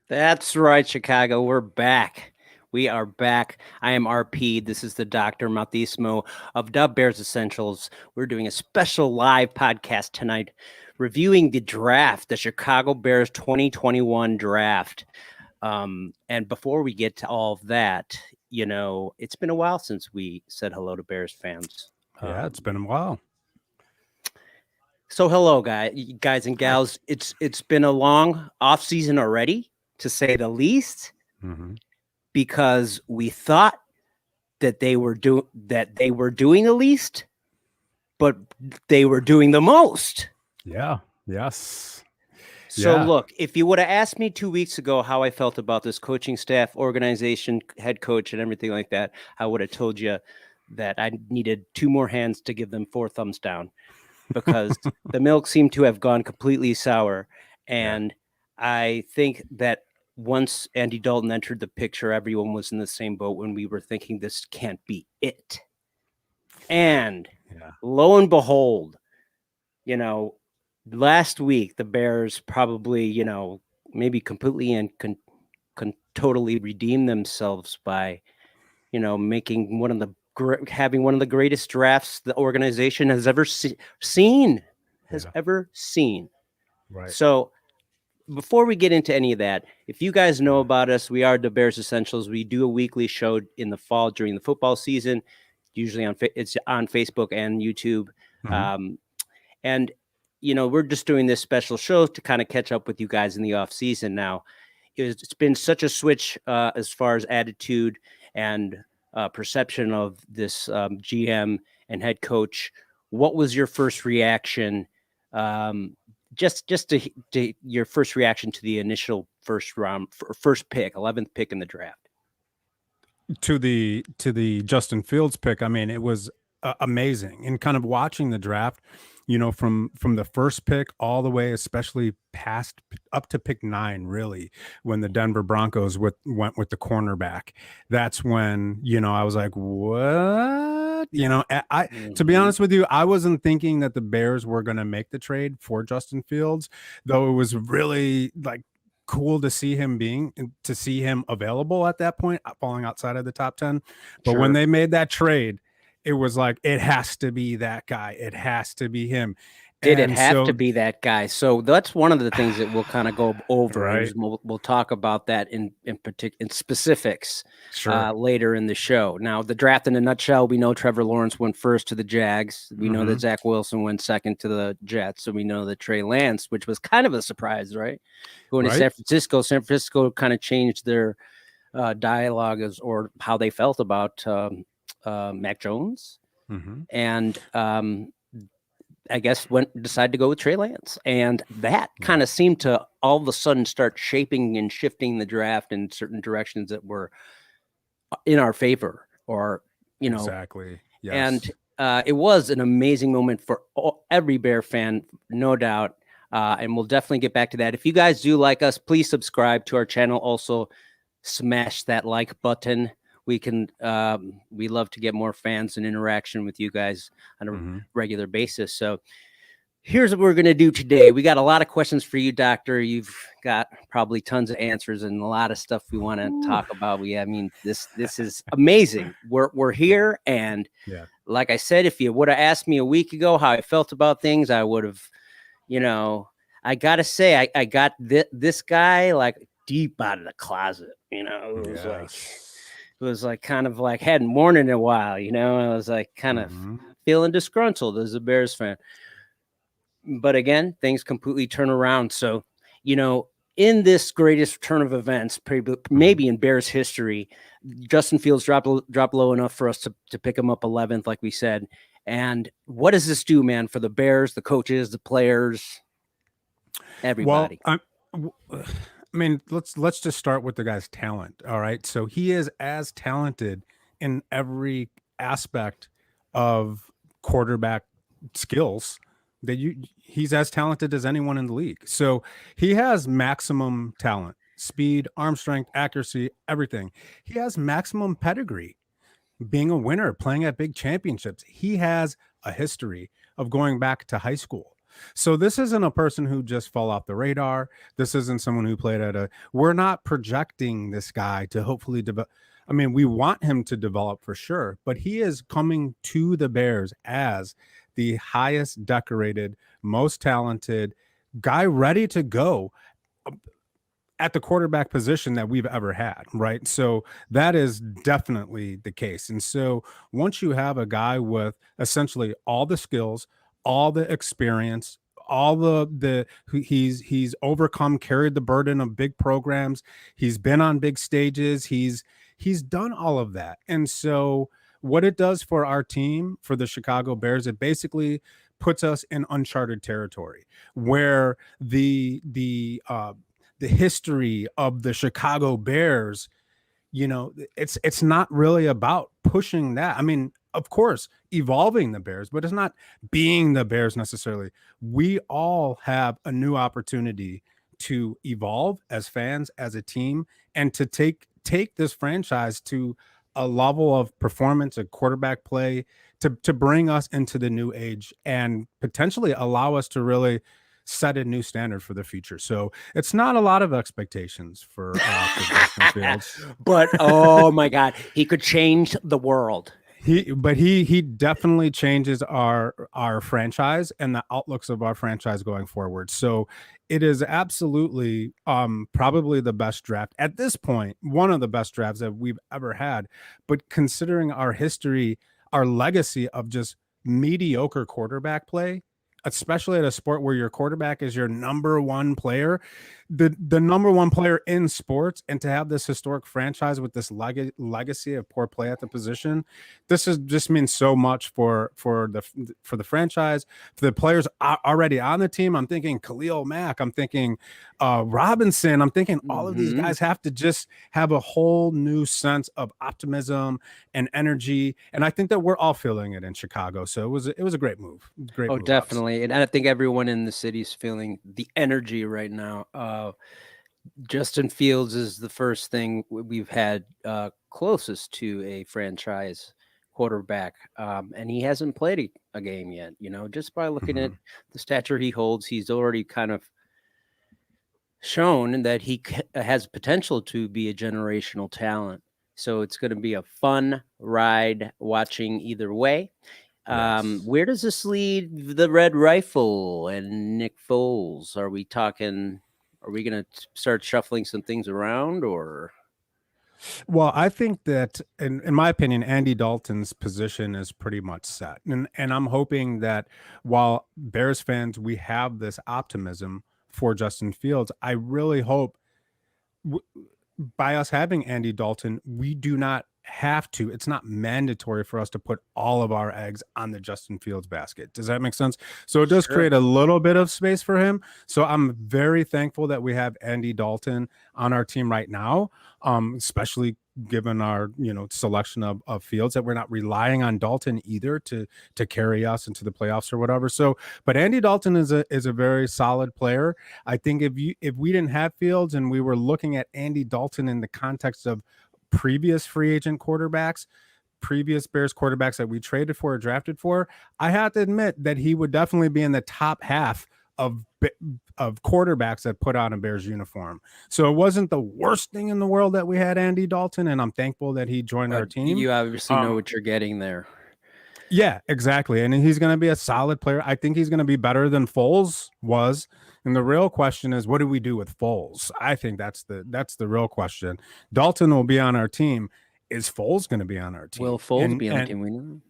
That's right, Chicago. We're back. We are back. I am RP. This is the Dr. Matismo of Dub Bears Essentials. We're doing a special live podcast tonight reviewing the draft, the Chicago Bears 2021 draft. And before we get to all of that, it's been a while since we said hello to Bears fans. Yeah, it's been a while. So hello, guys and gals. It's been a long off season already, to say the least, because we thought that they were doing the least, but they were doing the most. Yeah. Yes. So look, if you would have asked me 2 weeks ago how I felt about this coaching staff, organization, head coach, and everything like that, I would have told you that I needed 2 more hands to give them 4 thumbs down, because the milk seemed to have gone completely sour. And I think that once Andy Dalton entered the picture, everyone was in the same boat when we were thinking this can't be it. And lo and behold, last week, the Bears probably, maybe completely and can totally redeem themselves by, making having one of the greatest drafts the organization has ever seen. Right. So before we get into any of that, if you guys know about us, we are the Bears Essentials. We do a weekly show in the fall during the football season, usually it's on Facebook and YouTube. And we're just doing this special show to kind of catch up with you guys in the off season. Now, it's been such a switch as far as attitude and perception of this GM and head coach. What was your first reaction? Just to your first reaction to the initial first pick, 11th pick in the draft. To the Justin Fields pick, I mean, it was amazing. And kind of watching the draft, from the first pick all the way, especially past up to pick 9, really, when the Denver Broncos went with the cornerback. That's when, I was like, what? To be honest with you, I wasn't thinking that the Bears were going to make the trade for Justin Fields, though it was really cool to see him available at that point, falling outside of the top 10. But when they made that trade, it was like, it has to be that guy. It has to be him. Did it have to be that guy? So that's one of the things that we'll kind of go over. Right. We'll talk about that in specifics later in the show. Now, the draft in a nutshell, we know Trevor Lawrence went first to the Jags. We know that Zach Wilson went second to the Jets. So we know that Trey Lance, which was kind of a surprise, right? Going to San Francisco. San Francisco kind of changed their dialogue or how they felt about Mac Jones. And I guess decided to go with Trey Lance, and that kind of seemed to all of a sudden start shaping and shifting the draft in certain directions that were in our favor, or exactly. Yes. And it was an amazing moment for every Bear fan, no doubt. And we'll definitely get back to that. If you guys do like us, please subscribe to our channel. Also, smash that like button. We love to get more fans and interaction with you guys on a regular basis. So here's what we're going to do today. We got a lot of questions for you, Doctor. You've got probably tons of answers and a lot of stuff we want to talk about. This is amazing. We're here. And like I said, if you would have asked me a week ago how I felt about things, I would have, I got to say, I got this guy deep out of the closet, It was kind of hadn't worn it in a while, I was kind of feeling disgruntled as a Bears fan. But again, things completely turn around. So, in this greatest turn of events, maybe in Bears history, Justin Fields dropped low enough for us to pick him up 11th, like we said. And what does this do, man, for the Bears, the coaches, the players, everybody? Well, I mean, let's just start with the guy's talent. All right, so he is as talented in every aspect of quarterback skills that he's as talented as anyone in the league. So he has maximum talent, speed, arm strength, accuracy, everything. He has maximum pedigree, being a winner, playing at big championships. He has a history of going back to high school. So this isn't a person who just fell off the radar. This isn't someone who played we're not projecting this guy to hopefully develop. I mean, we want him to develop for sure, but he is coming to the Bears as the highest decorated, most talented guy ready to go at the quarterback position that we've ever had, right? So that is definitely the case. And so once you have a guy with essentially all the skills, all the experience, all he's overcome, carried the burden of big programs, he's been on big stages, he's done all of that. And so what it does for our team, for the Chicago Bears, it basically puts us in uncharted territory where the history of the Chicago Bears, it's not really about pushing that. I mean, of course, evolving the Bears, but it's not being the Bears necessarily. We all have a new opportunity to evolve as fans, as a team, and to take this franchise to a level of performance, a quarterback play, to bring us into the new age and potentially allow us to really set a new standard for the future. So it's not a lot of expectations for Justin Fields. But oh my God, he could change the world. He definitely changes our franchise and the outlooks of our franchise going forward. So it is absolutely probably the best draft at this point, one of the best drafts that we've ever had. But considering our history, our legacy of just mediocre quarterback play, especially at a sport where your quarterback is your number one player, the number one player in sports, and to have this historic franchise with this legacy of poor play at the position, this is just means so much for the franchise, for the players already on the team. I'm thinking Khalil Mack, I'm thinking Robinson, I'm thinking all of these guys have to just have a whole new sense of optimism and energy, and I think that we're all feeling it in Chicago. So it was a great move. Great move, definitely. And I think everyone in the city is feeling the energy right now. Justin Fields is the first thing we've had closest to a franchise quarterback, and he hasn't played a game yet. Just by looking at the stature he holds, he's already kind of shown that he has potential to be a generational talent. So it's going to be a fun ride watching either way. Yes. Where does this lead the Red Rifle and Nick Foles? Are we going to start shuffling some things around, or? Well, I think that, in my opinion, Andy Dalton's position is pretty much set. And I'm hoping that while Bears fans, we have this optimism for Justin Fields, I really hope by us having Andy Dalton, we do not have to. It's not mandatory for us to put all of our eggs on the Justin Fields basket. Does that make sense? So it does create a little bit of space for him. So I'm very thankful that we have Andy Dalton on our team right now, especially given our selection of Fields, that we're not relying on Dalton either to carry us into the playoffs or whatever. So, but Andy Dalton is a very solid player. I think if we didn't have Fields and we were looking at Andy Dalton in the context of previous free agent quarterbacks, previous Bears quarterbacks that we traded for or drafted for, I have to admit that he would definitely be in the top half of quarterbacks that put on a Bears uniform. So it wasn't the worst thing in the world that we had Andy Dalton, and I'm thankful that he joined our team. You obviously know what you're getting there. Yeah, exactly. And he's going to be a solid player. I think he's going to be better than Foles was. And the real question is, what do we do with Foles? I think that's the real question. Dalton will be on our team. Is Foles going to be on our team? Will Foles be on the team? We know.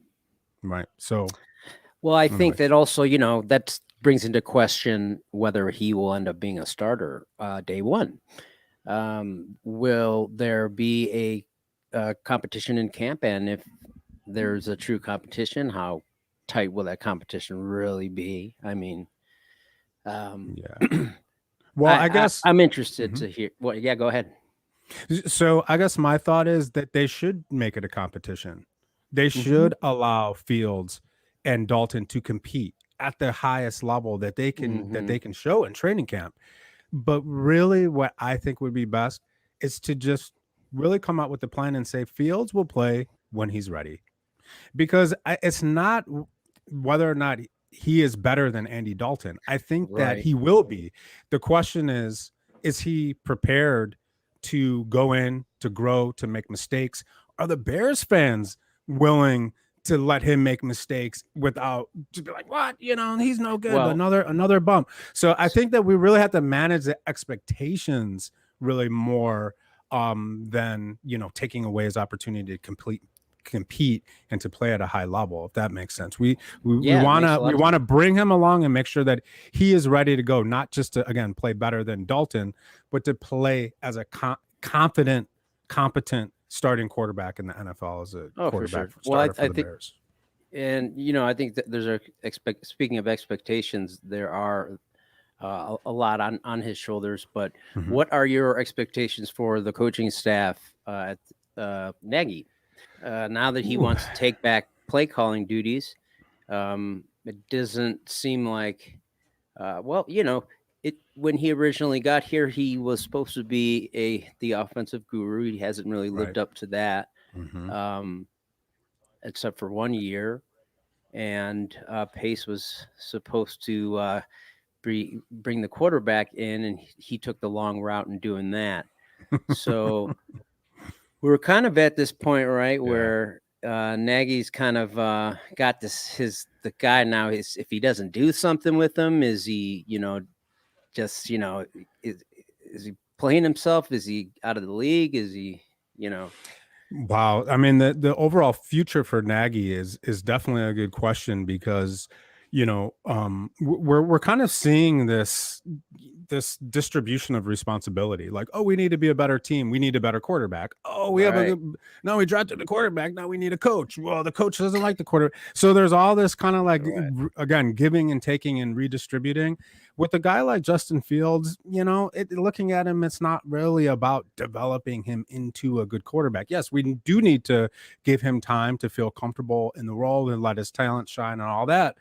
Right. So, well, I think that also, that's brings into question whether he will end up being a starter day one. Will there be a competition in camp? And if there's a true competition, how tight will that competition really be? I mean, yeah. Well, I guess I'm interested to hear. Well, yeah, go ahead. So I guess my thought is that they should make it a competition. They Mm-hmm. should allow Fields and Dalton to compete at the highest level that Mm-hmm. they can show in training camp. But really what I think would be best is to just really come out with the plan and say Fields will play when he's ready. Because it's not whether or not he is better than Andy Dalton. I think that Right. he will be. The question is he prepared to go in, to grow, to make mistakes? Are the Bears fans willing to let him make mistakes without to be like, what? He's no good. Well, Another bump. So I think that we really have to manage the expectations really more than taking away his opportunity to compete and to play at a high level, if that makes sense. We yeah, it want makes to a lot we of want to sense. bring him along and make sure that he is ready to go, not just to again play better than Dalton, but to play as a confident, competent starting quarterback in the NFL as a Oh, for quarterback sure. Well, starter for I the think, Bears. and I think that there's speaking of expectations, there are a lot on his shoulders. But Mm-hmm. what are your expectations for the coaching staff at Nagy now that he Ooh, wants to take back play calling duties? It doesn't seem like, well, it when he originally got here, he was supposed to be the offensive guru. He hasn't really right. lived up to that, Mm-hmm. um, except for 1 year. And Pace was supposed to bring the quarterback in, and he took the long route in doing that. So we're kind of at this point, right, Yeah. where Nagy's kind of got the guy now. If he doesn't do something with him, is he, just is he playing himself? Is he out of the league? Is he, you know? Wow. I mean, the overall future for Nagy is definitely a good question because, we're kind of seeing this distribution of responsibility. Like, oh, we need to be a better team. We need a better quarterback. Oh, we have a Right. good. Now we drafted the quarterback. Now we need a coach. Well, the coach doesn't like the quarterback. So there's all this kind of like Right. again giving and taking and redistributing. With a guy like Justin Fields, looking at him, it's not really about developing him into a good quarterback. Yes, we do need to give him time to feel comfortable in the role and let his talent shine and all that.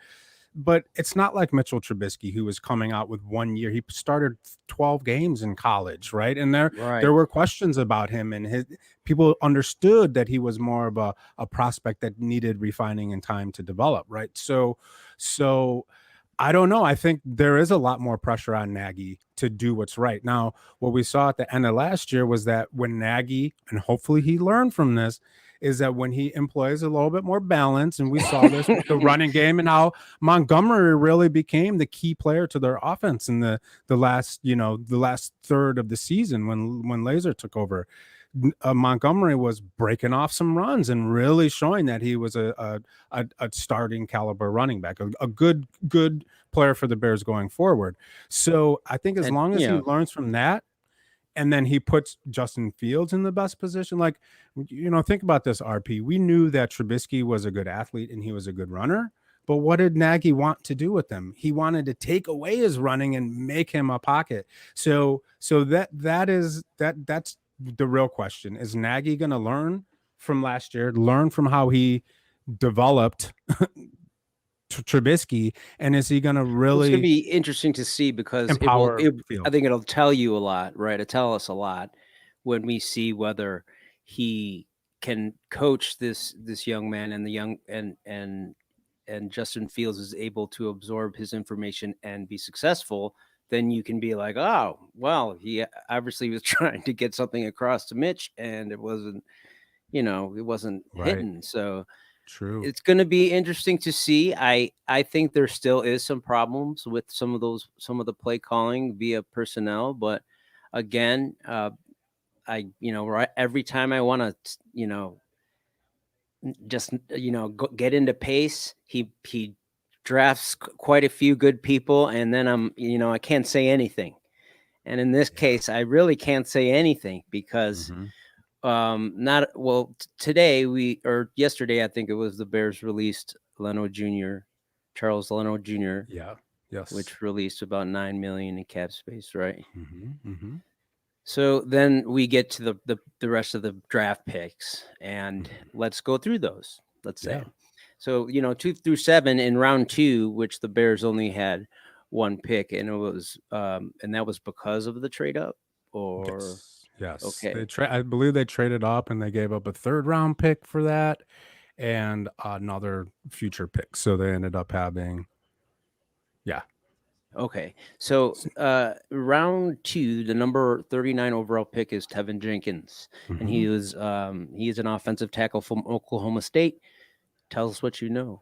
But it's not like Mitchell Trubisky, who was coming out with 1 year. He started 12 games in college, right? And there Right. were questions about him, and his people understood that he was more of a prospect that needed refining and time to develop, right? So I don't know. I think there is a lot more pressure on Nagy to do what's right. Now, what we saw at the end of last year was that when Nagy, and hopefully he learned from this, is that when he employs a little bit more balance, and we saw this with the running game and how Montgomery really became the key player to their offense in the last third of the season when Laser took over. Montgomery was breaking off some runs and really showing that he was a starting caliber running back, a good player for the Bears going forward. So I think as And long as he learns from that, and then he puts Justin Fields in the best position, like think about this, RP. We knew that Trubisky was a good athlete and he was a good runner. But what did Nagy want to do with him? He wanted to take away his running and make him a pocket. So that's the real question. Is Nagy going to learn from last year, learn from how he developed Trubisky, and is he going to well, it's going to really be interesting to see because empower I Fields? think it'll tell you a lot, right? It'll tell us a lot when we see whether he can coach this young man, and the young and Justin Fields is able to absorb his information and be successful. Then you can be like, oh, well, he obviously was trying to get something across to Mitch, and it wasn't, it wasn't Right. hitting. So True. it's going to be interesting to see. I think there still is some problems with some of the play calling via personnel, but again, right, every time I want to, just get into Pace, he drafts quite a few good people, and then I can't say anything. And in this case, I really can't say anything because not well. Today or yesterday, I think it was, the Bears released Leno Jr., Charles Leno Jr. Yeah. Yes. Which released about $9 million in cap space, right? Mm-hmm. So then we get to the rest of the draft picks, and let's go through those. Let's say, so 2 through 7 in round 2, which the Bears only had one pick, and it was and that was because of the trade up, or yes. Okay, I believe they traded up and they gave up a 3rd round pick for that and another future pick. So they ended up having, Okay, so round 2, the number 39 overall pick is Tevin Jenkins, and he is an offensive tackle from Oklahoma State. Tell us what you know.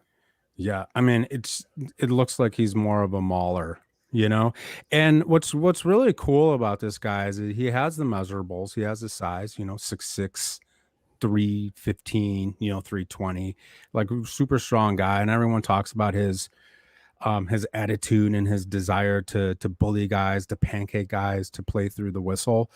Yeah, I mean, it looks like he's more of a mauler, And what's really cool about this guy is he has the measurables, he has the size, 6'6", 315, 320, like super strong guy, and everyone talks about his attitude and his desire to bully guys, to pancake guys, to play through the whistle,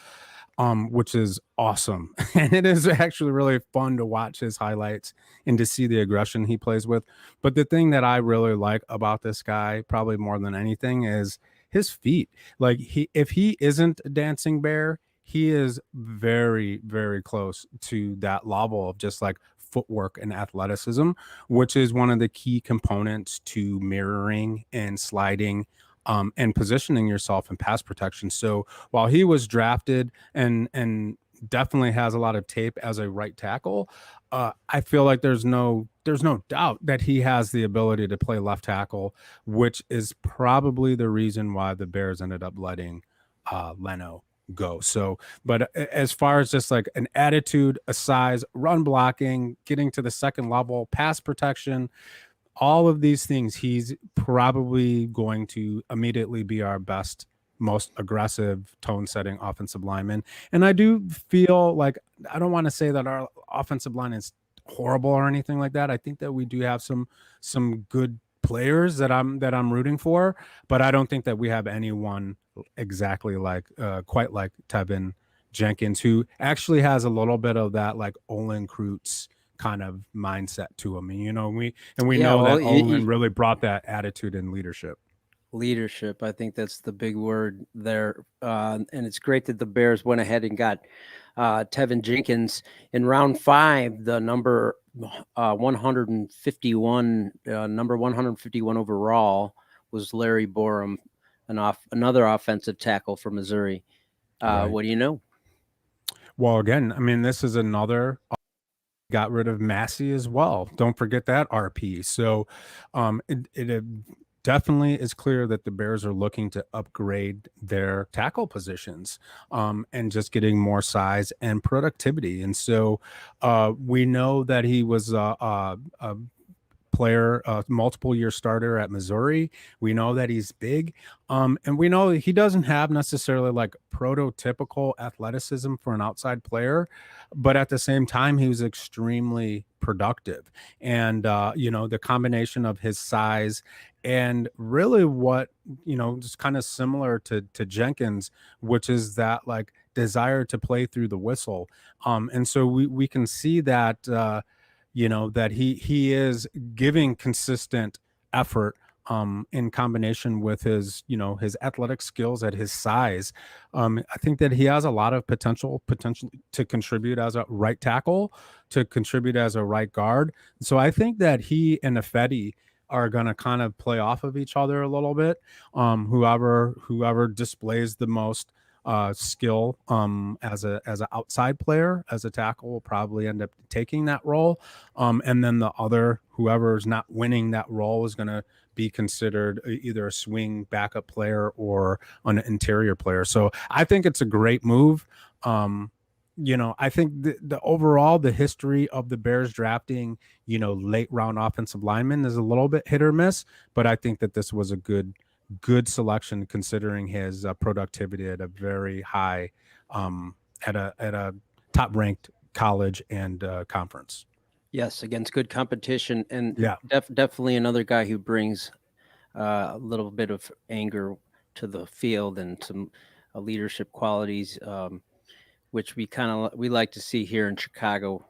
which is awesome. And it is actually really fun to watch his highlights and to see the aggression he plays with. But the thing that I really like about this guy, probably more than anything, is his feet. Like, if he isn't a dancing bear, he is very, very close to that level of just like footwork and athleticism, which is one of the key components to mirroring and sliding, and positioning yourself in pass protection. So while he was drafted and definitely has a lot of tape as a right tackle, I feel like there's no doubt that he has the ability to play left tackle, which is probably the reason why the Bears ended up letting Leno go. So, but as far as just like an attitude, a size, run blocking, getting to the second level, pass protection, all of these things, he's probably going to immediately be our best, most aggressive, tone setting offensive lineman. And I do feel like, I don't want to say that our offensive line is horrible or anything like that. I think that we do have some good players that I'm rooting for, but I don't think that we have anyone exactly like quite like Tevin Jenkins, who actually has a little bit of that like Olin Kreutz kind of mindset to him. And we know that Olin really brought that attitude and leadership. Leadership, I think that's the big word there. And it's great that the Bears went ahead and got Tevin Jenkins in round 5. The number 151, number 151 overall was Larry Borum, another offensive tackle from Missouri. Right. What do you know? Well, again, I mean, this is another. Got rid of Massey as well. Don't forget that RP. So it definitely is clear that the Bears are looking to upgrade their tackle positions, and just getting more size and productivity. And so we know that he was a player, multiple year starter at Missouri. We know that he's big. And we know he doesn't have necessarily like prototypical athleticism for an outside player, but at the same time, he was extremely productive. And, the combination of his size and really what, just kind of similar to Jenkins, which is that like desire to play through the whistle. And so we can see that, that he is giving consistent effort, in combination with his, his athletic skills at his size. I think that he has a lot of potential to contribute as a right tackle, to contribute as a right guard. So I think that he and Ifedi are going to kind of play off of each other a little bit. Whoever displays the most skill as an outside player, as a tackle, will probably end up taking that role, and then the other, whoever's not winning that role, is going to be considered either a swing backup player or an interior player. So I think it's a great move. I think the overall, the history of the Bears drafting, late round offensive linemen is a little bit hit or miss, but I think that this was a good selection, considering his productivity at a very high, at a top ranked college and conference. Yes, against good competition, and definitely another guy who brings a little bit of anger to the field and some leadership qualities, which we like to see here in Chicago.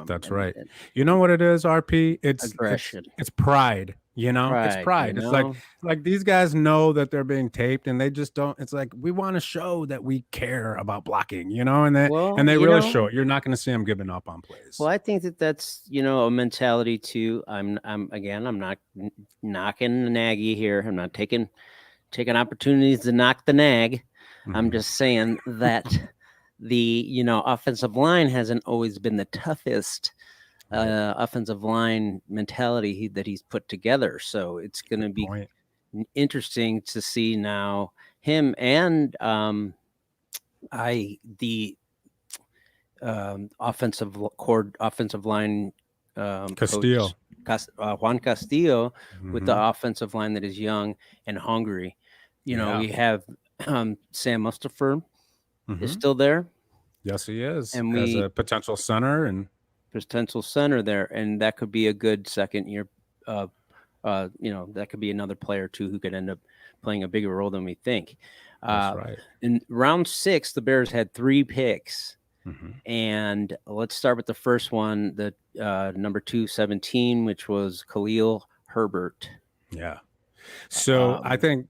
That's And, right. You know what it is, RP? aggression, It's pride, it's pride, pride. It's like these guys know that they're being taped and they just don't. It's like we want to show that we care about blocking, and they really show it. You're not going to see them giving up on plays. Well, I think that's a mentality too. I'm not knocking the Nagy here. I'm not taking opportunities to knock the nag. I'm just saying that the offensive line hasn't always been the toughest offensive line mentality that he's put together. So it's going to be interesting to see now him and offensive line Castillo. coach, Juan Castillo, with the offensive line that is young and hungry. We have Sam Mustipher is still there. Yes, he is. And as a potential center there, and that could be a good second year. That could be another player too who could end up playing a bigger role than we think. That's right. In round 6, the Bears had 3 picks. And let's start with the first one, the number 217, which was Khalil Herbert. Yeah. So I think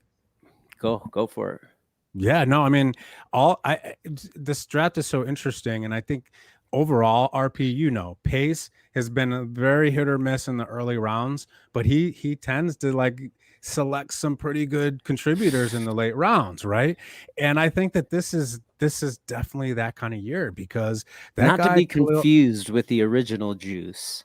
go for it. Yeah, no, I mean, this draft is so interesting, and I think overall, RP, pace has been a very hit or miss in the early rounds, but he tends to select some pretty good contributors in the late rounds, right? And I think that this is definitely that kind of year because not to be confused with the original Juice.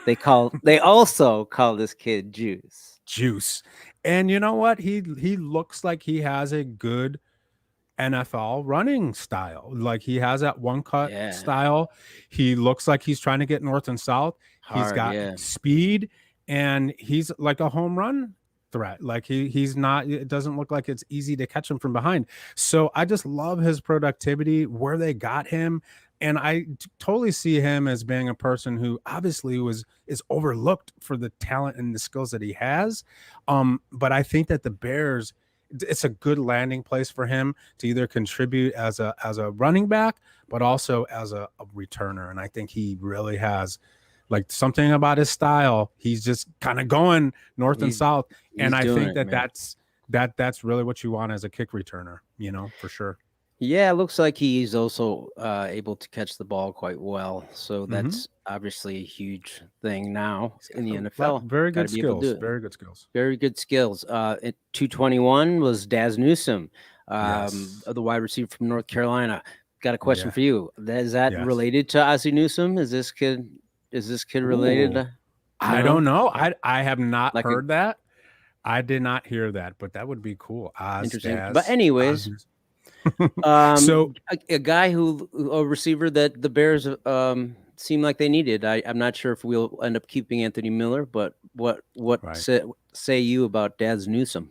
They also call this kid Juice. And you know what? He looks like he has a good NFL running style. Like he has that one cut style. He looks like he's trying to get north and south. He's got speed and he's like a home run threat. Like he's not, it doesn't look like it's easy to catch him from behind. So I just love his productivity, where they got him. And I totally see him as being a person who obviously is overlooked for the talent and the skills that he has. But I think that the Bears, it's a good landing place for him to either contribute as a running back, but also as a returner. And I think he really has something about his style. He's just kind of going north and south. And I think that's really what you want as a kick returner, for sure. Yeah, it looks like he's also able to catch the ball quite well. So that's obviously a huge thing now in the NFL. Very good skills. Very good skills. Very good skills. At 221 was Daz Newsome, the wide receiver from North Carolina. Got a question for you. Is that related to Ozzie Newsome? Is this kid related? I don't know. I have not heard that. I did not hear that, but that would be cool. Interesting. But anyways. So a guy a receiver that the Bears seem like they needed. I'm not sure if we'll end up keeping Anthony Miller, but what say you about Daz Newsome?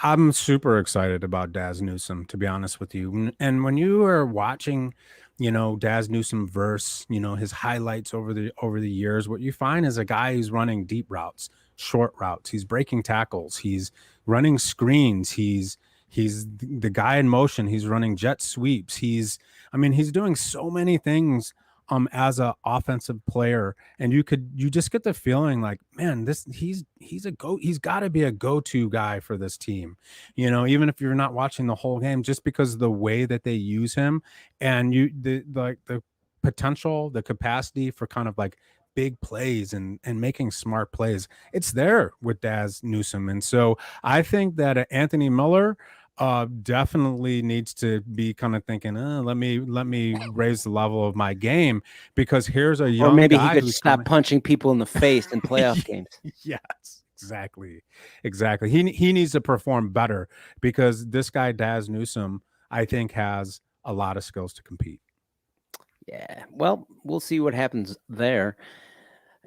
I'm super excited about Daz Newsome, to be honest with you. And when you are watching, Daz Newsome verse, his highlights over the years, what you find is a guy who's running deep routes, short routes. He's breaking tackles. He's running screens. He's the guy in motion. He's running jet sweeps. He's doing so many things as a offensive player, and you just get the feeling like, man, he's got to be a go-to guy for this team, even if you're not watching the whole game, just because of the way that they use him and the potential, the capacity for kind of big plays and making smart plays. It's there with Daz Newsome. And so I think that Anthony Miller definitely needs to be kind of thinking, let me raise the level of my game, because here's a young maybe guy he could stop punching people in the face in playoff games. Yes, exactly. He needs to perform better, because this guy Daz Newsome, I think, has a lot of skills to compete. Yeah, well, we'll see what happens there.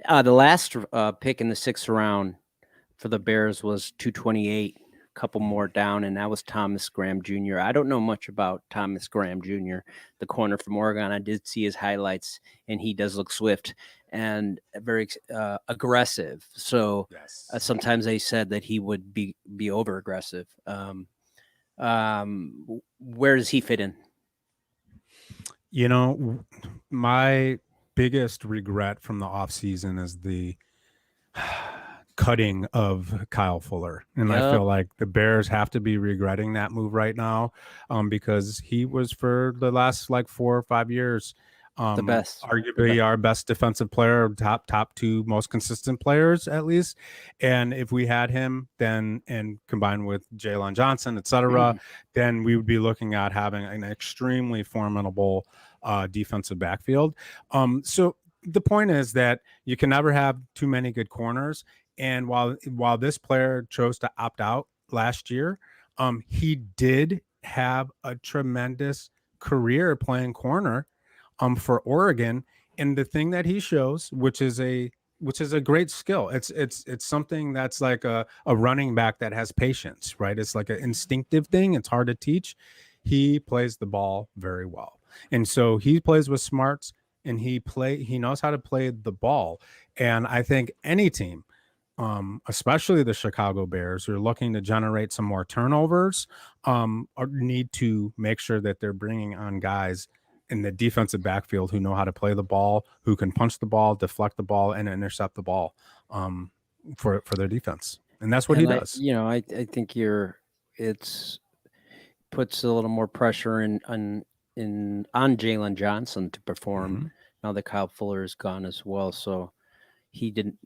The last pick in the 6th round for the Bears was 228. couple more down, and that was Thomas Graham Jr. I don't know much about Thomas Graham Jr., the corner from Oregon. I did see his highlights, and he does look swift and very aggressive. So Yes. Sometimes they said that he would be over aggressive. Where does he fit in? You know, my biggest regret from the offseason is the cutting of Kyle Fuller. And I feel like the Bears have to be regretting that move right now, because he was, for the last like 4 or 5 years, the best, arguably our best defensive player, top 2 most consistent players at least. And if we had him then, and combined with Jalen Johnson, etc., then we would be looking at having an extremely formidable defensive backfield. So the point is that you can never have too many good corners. And while this player chose to opt out last year, he did have a tremendous career playing corner for Oregon. And the thing that he shows, which is a great skill, it's something that's like a running back that has patience, right? It's like an instinctive thing. It's hard to teach. He plays the ball very well. And so he plays with smarts, and he knows how to play the ball. And I think any team, especially the Chicago Bears, who are looking to generate some more turnovers, need to make sure that they're bringing on guys in the defensive backfield who know how to play the ball, who can punch the ball, deflect the ball, and intercept the ball for their defense. And that's what he does. I think it's puts a little more pressure on Jalen Johnson to perform now that Kyle Fuller is gone as well. So he didn't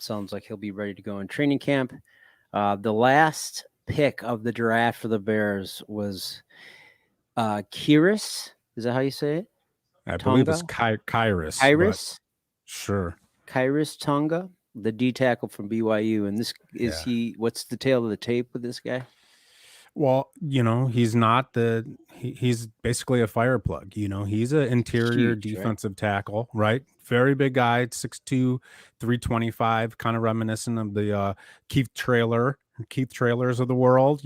sounds like he'll be ready to go in training camp. The last pick of the draft for the Bears was Kyrus. Is that how you say it? I believe it's Kyrus. Kyrus? Sure. Kyrus Tonga, the D tackle from BYU. And this is what's the tail of the tape with this guy? Well, he's not he's basically a fire plug. He's an interior defensive tackle, right? Very big guy, 6'2", 325, kind of reminiscent of the Keith Trailers of the world,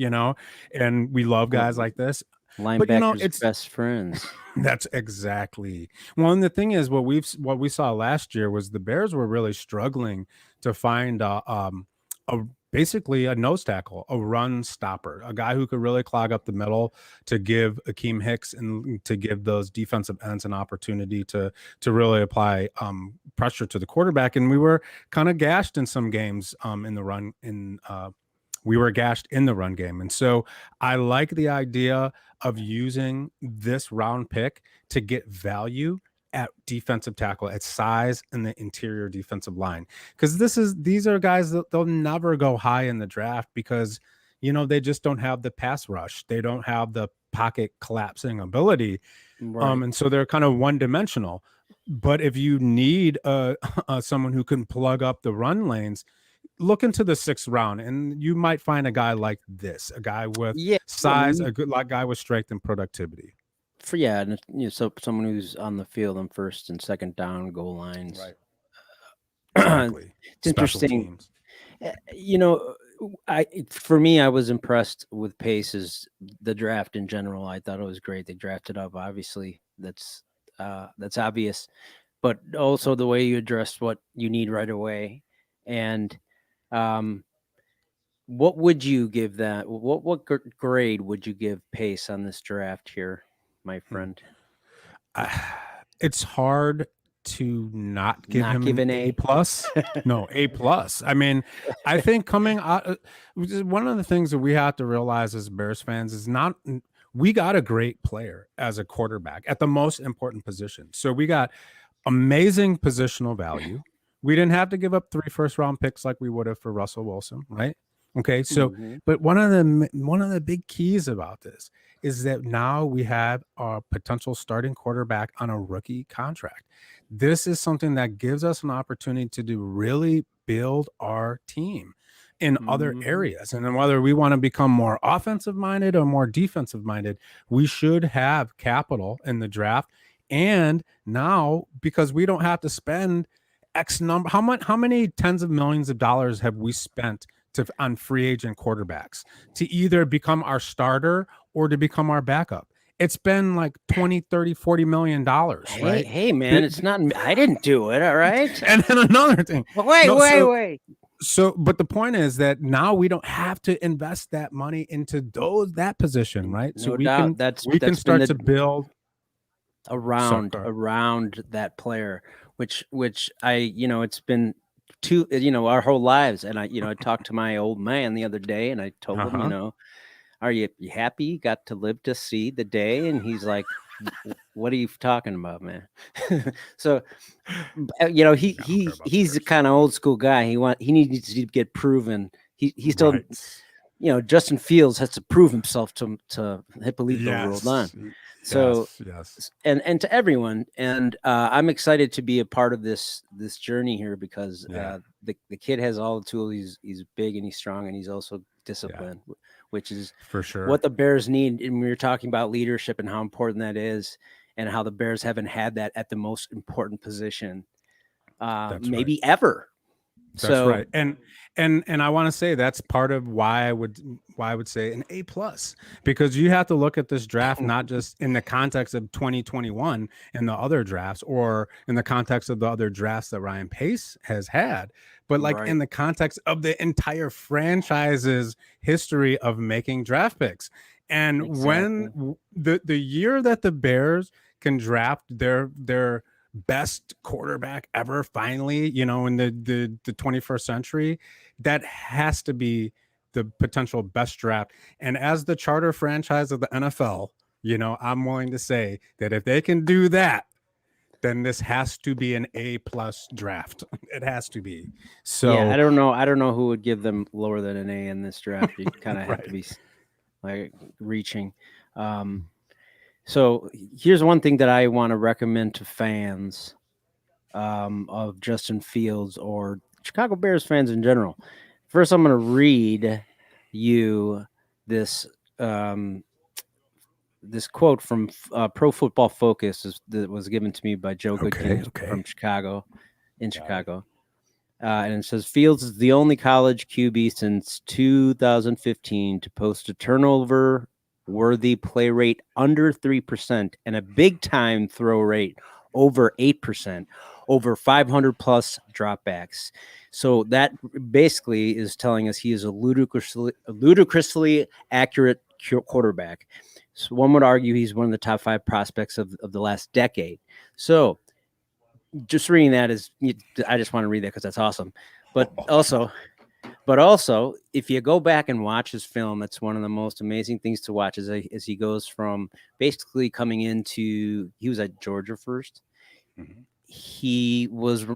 and we love guys like this. Linebackers, it's best friends. That's exactly. Well, and the thing is, what we saw last year was the Bears were really struggling to find basically a nose tackle, a run stopper, a guy who could really clog up the middle to give Akeem Hicks and to give those defensive ends an opportunity to really apply pressure to the quarterback. And we were kind of gashed in some games we were gashed in the run game. And so I like the idea of using this round pick to get value at defensive tackle, at size in the interior defensive line, because these are guys that they'll never go high in the draft because they just don't have the pass rush, they don't have the pocket collapsing ability, and so they're kind of one-dimensional. But if you need someone who can plug up the run lanes, look into the 6th round, and you might find a guy like this, a guy with size, a good guy with strength and productivity. So someone who's on the field on 1st and 2nd down goal lines. Right. Exactly. It's interesting. For me, I was impressed with Pace's the draft in general. I thought it was great. They drafted up. Obviously, that's obvious, but also the way you addressed what you need right away. And what would you give that? What grade would you give Pace on this draft here, my friend? It's hard to not give him an A+. No, A+. I mean, I think coming out, one of the things that we have to realize as Bears fans is we got a great player as a quarterback at the most important position. So we got amazing positional value. We didn't have to give up 3 first-round picks like we would have for Russell Wilson, right? Okay, so but one of the big keys about this is that now we have a potential starting quarterback on a rookie contract. This is something that gives us an opportunity to really build our team in other areas. And then whether we want to become more offensive minded or more defensive minded, we should have capital in the draft. And now, because we don't have to spend X number, how many tens of millions of dollars have we spent on free agent quarterbacks to either become our starter or to become our backup. It's been like 20, 30, 40 million dollars, right? Hey, man, it's not, I didn't do it. All right. And then another thing. Wait. So, but the point is that now we don't have to invest that money into that position, right? No so we doubt. we can start to build around that player, which it's been our whole lives. And I talked to my old man the other day, and I told him, are you happy you got to live to see the day? And he's like, what are you talking about, man? So, he's the kind of old school guy. He needs to get proven. He still, Justin Fields has to prove himself to Hippolito Roldan. So, and to everyone. And I'm excited to be a part of this journey here, because the kid has all the tools. He's big and he's strong, and he's also disciplined, which is for sure what the Bears need. And we were talking about leadership and how important that is, and how the Bears haven't had that at the most important position, maybe ever. That's right. And I want to say that's part of why I would say an A+, because you have to look at this draft not just in the context of 2021 and the other drafts, or in the context of the other drafts that Ryan Pace has had, but like in the context of the entire franchise's history of making draft picks. And when the year that the Bears can draft their best quarterback ever, finally, in the 21st century, that has to be the potential best draft. And as the charter franchise of the NFL, I'm willing to say that if they can do that, then this has to be an A+ draft. It has to be. So yeah, I don't know who would give them lower than an A in this draft. You kind of have to be like reaching. So here's one thing that I want to recommend to fans of Justin Fields, or Chicago Bears fans in general. First, I'm going to read you this this quote from Pro Football Focus that was given to me by Joe Goodkin from Chicago, Chicago. And it says, Fields is the only college QB since 2015 to post a turnover-worthy play rate under 3% and a big-time throw rate over 8%, over 500-plus dropbacks. So that basically is telling us he is a ludicrously accurate quarterback. So one would argue he's one of the top 5 prospects of the last decade. So just reading that I just want to read that because that's awesome. But also, if you go back and watch his film, that's one of the most amazing things to watch as he goes from basically coming into, he was at Georgia first. Mm-hmm. He was,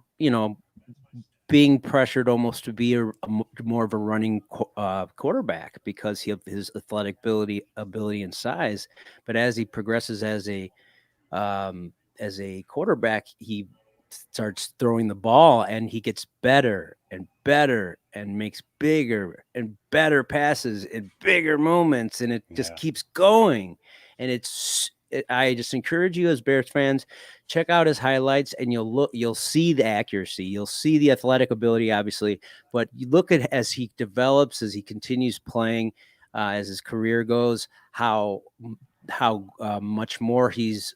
being pressured almost to be more of a running quarterback because of his athletic ability and size. But as he progresses as a quarterback, he starts throwing the ball and he gets better and better and makes bigger and better passes in bigger moments, and it just keeps going. And I just encourage you as Bears fans, check out his highlights and you'll see the accuracy, you'll see the athletic ability, obviously, but you look at as he develops, as he continues playing, as his career goes, how much more he's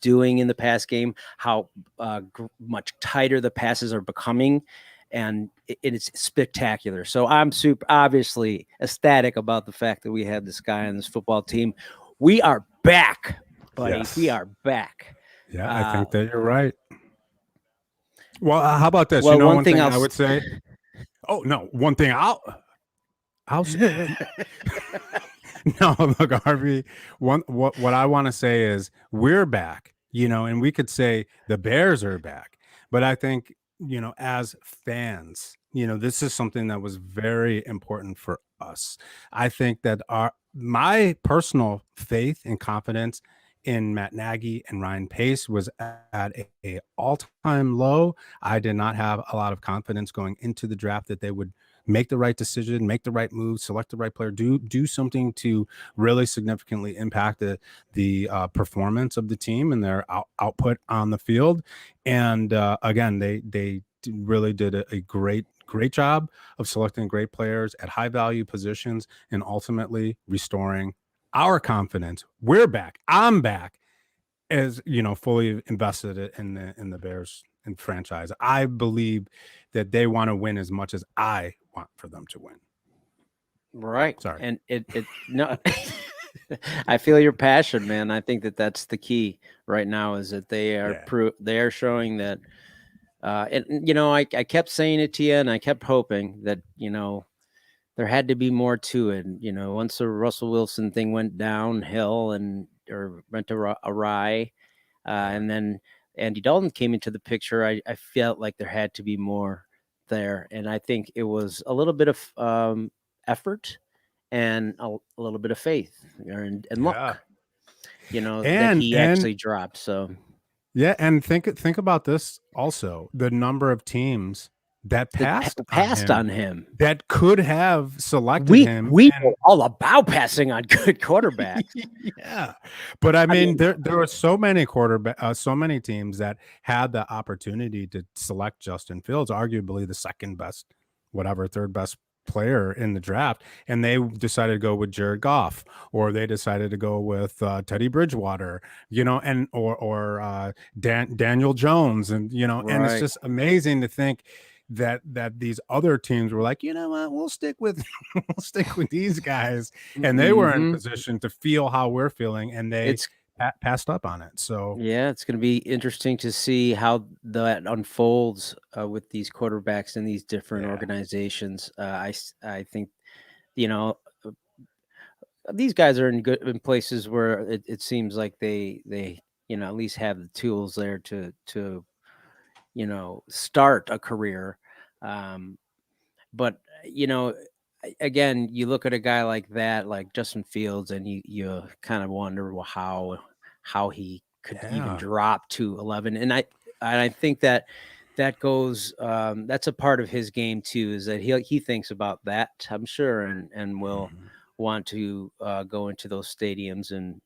doing in the pass game, how much tighter the passes are becoming, and it's spectacular. So I'm super obviously ecstatic about the fact that we have this guy on this football team. We are back, buddy. Yes. We are back. Yeah, I think that you're right. Well, how about this? Well, one thing I would say. Oh no, one thing I'll say. No, look, Harvey. What I want to say is we're back. And we could say the Bears are back, but I think as fans, this is something that was very important for us. I think that my personal faith and confidence in Matt Nagy and Ryan Pace was at a all-time low. I did not have a lot of confidence going into the draft that they would make the right decision, make the right move, select the right player, do something to really significantly impact the performance of the team and their output on the field. And again, they really did a great great job of selecting great players at high value positions and ultimately restoring our confidence. We're back. I'm back as fully invested in the Bears and franchise. I believe that they want to win as much as I want for them to win. Right. Sorry. And it no, I feel your passion, man. I think that that's the key right now is that they are showing that. And I kept saying it to you, and I kept hoping that there had to be more to it. Once the Russell Wilson thing went downhill or went awry, and then Andy Dalton came into the picture, I felt like there had to be more there, and I think it was a little bit of effort and a little bit of faith and luck, that he actually dropped. So yeah, and think about this also: the number of teams that passed on him that could have selected him. We were all about passing on good quarterbacks. Yeah, but I mean, there were so many so many teams that had the opportunity to select Justin Fields, arguably the second best, third best player in the draft, and they decided to go with Jared Goff, or they decided to go with Teddy Bridgewater, and or Daniel Jones, and and it's just amazing to think that these other teams were like, what, we'll stick with these guys, and they were in position to feel how we're feeling, and they passed up on it. So yeah, it's going to be interesting to see how that unfolds with these quarterbacks in these different organizations. I think these guys are in places where it seems like they at least have the tools there to start a career. But again, you look at a guy like that, like Justin Fields, and you kind of wonder how he could even drop to 11. And I think that goes that's a part of his game too, is that he thinks about that, I'm sure, and will want to go into those stadiums and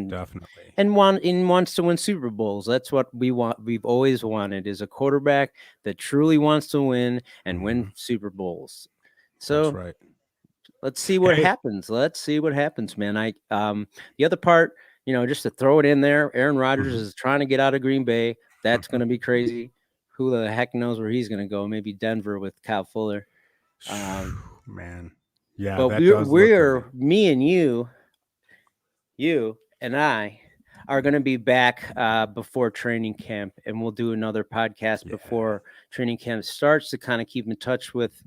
definitely wants to win Super Bowls. That's what we want. We've always wanted, is a quarterback that truly wants to win and win Super Bowls. So that's right. Let's see what happens. Let's see what happens, man. The other part, just to throw it in there, Aaron Rodgers is trying to get out of Green Bay. That's going to be crazy. Who the heck knows where he's going to go? Maybe Denver with Kyle Fuller. Man, yeah. But we're me and you and I are going to be back before training camp, and we'll do another podcast before training camp starts to kind of keep in touch with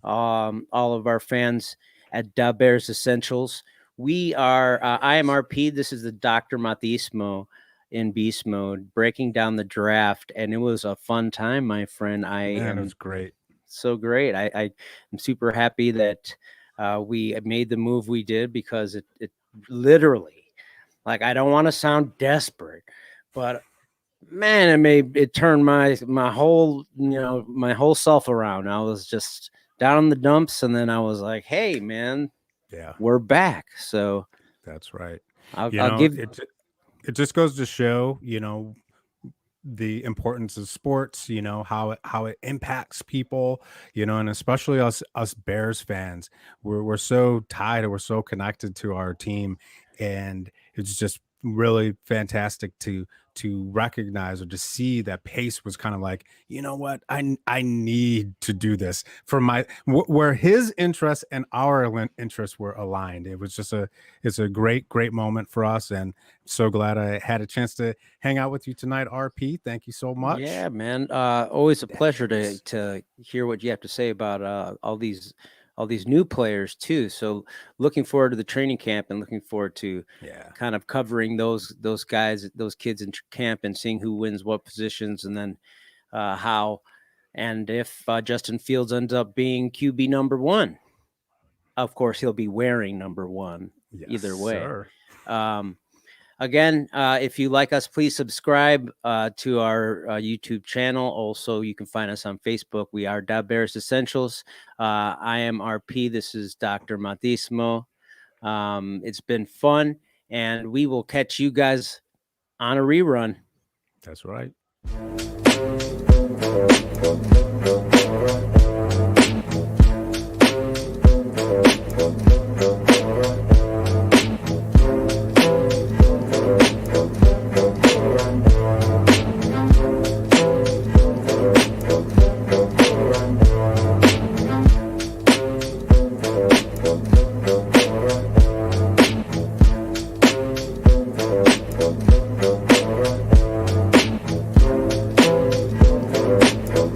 all of our fans at Bears Essentials. We are I am RP. This is the Dr. Matismo in beast mode, breaking down the draft, and it was a fun time, my friend. It was great. So great. I am super happy that we made the move we did, because it literally, like, I don't want to sound desperate, but man, it turned my whole my whole self around. I was just down in the dumps, and then I was like, hey man, we're back. So that's right. I'll give it just goes to show the importance of sports, how it impacts people, and especially us Bears fans. We're so tied, and we're so connected to our team, and it's just really fantastic to recognize or to see that Pace was kind of like, what, I need to do this for where his interests and our interests were aligned. It was just it's a great moment for us, and so glad I had a chance to hang out with you tonight, RP. Thank you so much. Yeah, man. Always a pleasure to hear what you have to say about all these new players too. So looking forward to the training camp, and looking forward to kind of covering those guys, those kids in camp, and seeing who wins what positions, and then how, and if Justin Fields ends up being QB number 1, of course he'll be wearing number 1 either way. Sir. Again, if you like us, please subscribe to our YouTube channel. Also, you can find us on Facebook. We are Bears Essentials. I am RP. This is Dr. Matismo. It's been fun, and we will catch you guys on a rerun. That's right.